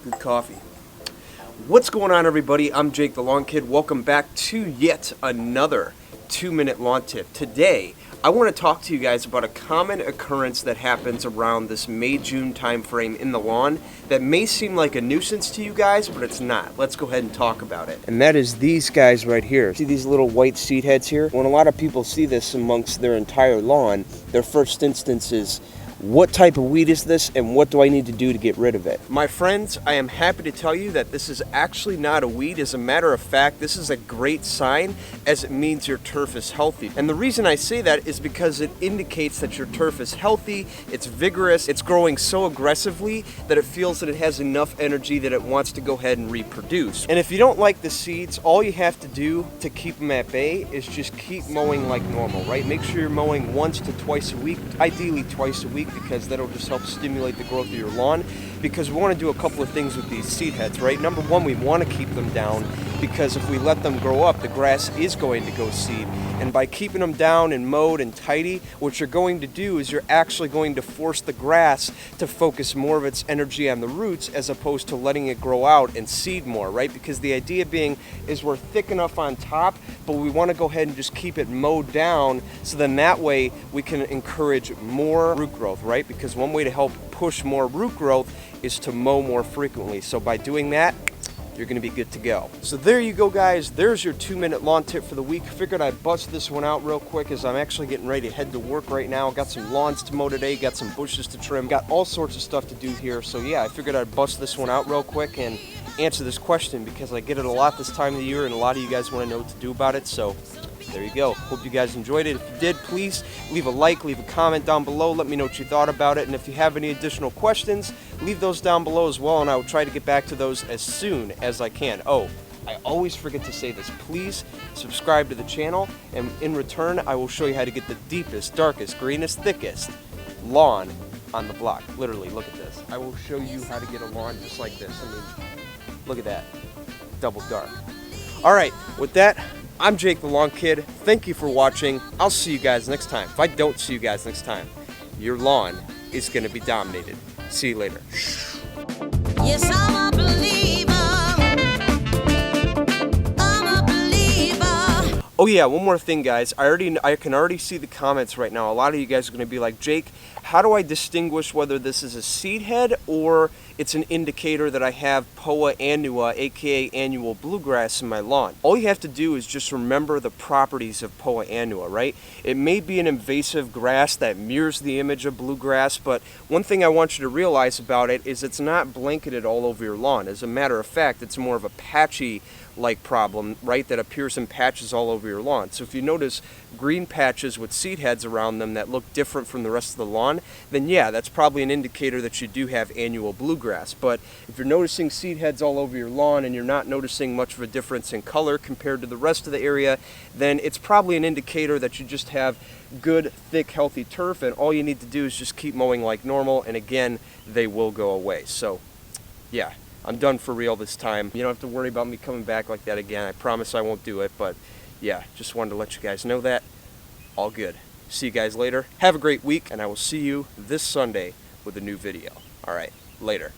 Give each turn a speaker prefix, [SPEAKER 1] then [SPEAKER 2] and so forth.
[SPEAKER 1] Good coffee. What's going on, everybody? I'm Jake the Lawn Kid. Welcome back to yet another 2-minute lawn tip. Today, I want to talk to you guys about a common occurrence that happens around this May-June time frame in the lawn that may seem like a nuisance to you guys, but it's not. Let's go ahead and talk about it. And that is these guys right here. See these little white seed heads here? When a lot of people see this amongst their entire lawn, their first instance is, what type of weed is this and what do I need to do to get rid of it? My friends, I am happy to tell you that this is actually not a weed. As a matter of fact, this is a great sign, as it means your turf is healthy. And the reason I say that is because it indicates that your turf is healthy, it's vigorous, it's growing so aggressively that it feels that it has enough energy that it wants to go ahead and reproduce. And if you don't like the seeds, all you have to do to keep them at bay is just keep mowing like normal, right? Make sure you're mowing once to twice a week, ideally twice a week, because that'll just help stimulate the growth of your lawn. Because we want to do a couple of things with these seed heads, right? Number one, we want to keep them down because if we let them grow up, the grass is going to go seed. And by keeping them down and mowed and tidy, what you're going to do is you're actually going to force the grass to focus more of its energy on the roots as opposed to letting it grow out and seed more, right? Because the idea being is we're thick enough on top, but we want to go ahead and just keep it mowed down so then that way we can encourage more root growth, right? Because one way to help push more root growth is to mow more frequently. So by doing that, you're going to be good to go. So there you go, guys. There's your 2-minute lawn tip for the week. Figured I'd bust this one out real quick as I'm actually getting ready to head to work right now. Got some lawns to mow today, got some bushes to trim, got all sorts of stuff to do here. So yeah, I figured I'd bust this one out real quick and answer this question because I get it a lot this time of the year and a lot of you guys want to know what to do about it. So there you go. Hope you guys enjoyed it. If you did, please leave a like, leave a comment down below. Let me know what you thought about it. And if you have any additional questions, leave those down below as well, and I will try to get back to those as soon as I can. Oh, I always forget to say this. Please subscribe to the channel, and in return, I will show you how to get the deepest, darkest, greenest, thickest lawn on the block. Literally, look at this. I will show you how to get a lawn just like this. I mean, look at that. Double dark. All right, with that, I'm Jake the Lawn Kid. Thank you for watching. I'll see you guys next time. If I don't see you guys next time, your lawn is going to be dominated. See you later.
[SPEAKER 2] Yes, I'm a believer. I'm a believer.
[SPEAKER 1] Oh yeah, one more thing, guys. I can already see the comments right now. A lot of you guys are going to be like, Jake, how do I distinguish whether this is a seed head or it's an indicator that I have Poa annua, aka annual bluegrass, in my lawn? All you have to do is just remember the properties of Poa annua, right? It may be an invasive grass that mirrors the image of bluegrass, but one thing I want you to realize about it is it's not blanketed all over your lawn. As a matter of fact, it's more of a patchy like problem, right, that appears in patches all over your lawn. So if you notice green patches with seed heads around them that look different from the rest of the lawn, then yeah, that's probably an indicator that you do have annual bluegrass. But if you're noticing seed heads all over your lawn and you're not noticing much of a difference in color compared to the rest of the area, then it's probably an indicator that you just have good, thick, healthy turf, and all you need to do is just keep mowing like normal, and again, they will go away. So yeah, I'm done for real this time. You don't have to worry about me coming back like that again. I promise I won't do it, but yeah, just wanted to let you guys know that. All good. See you guys later. Have a great week, and I will see you this Sunday with a new video. All right, later.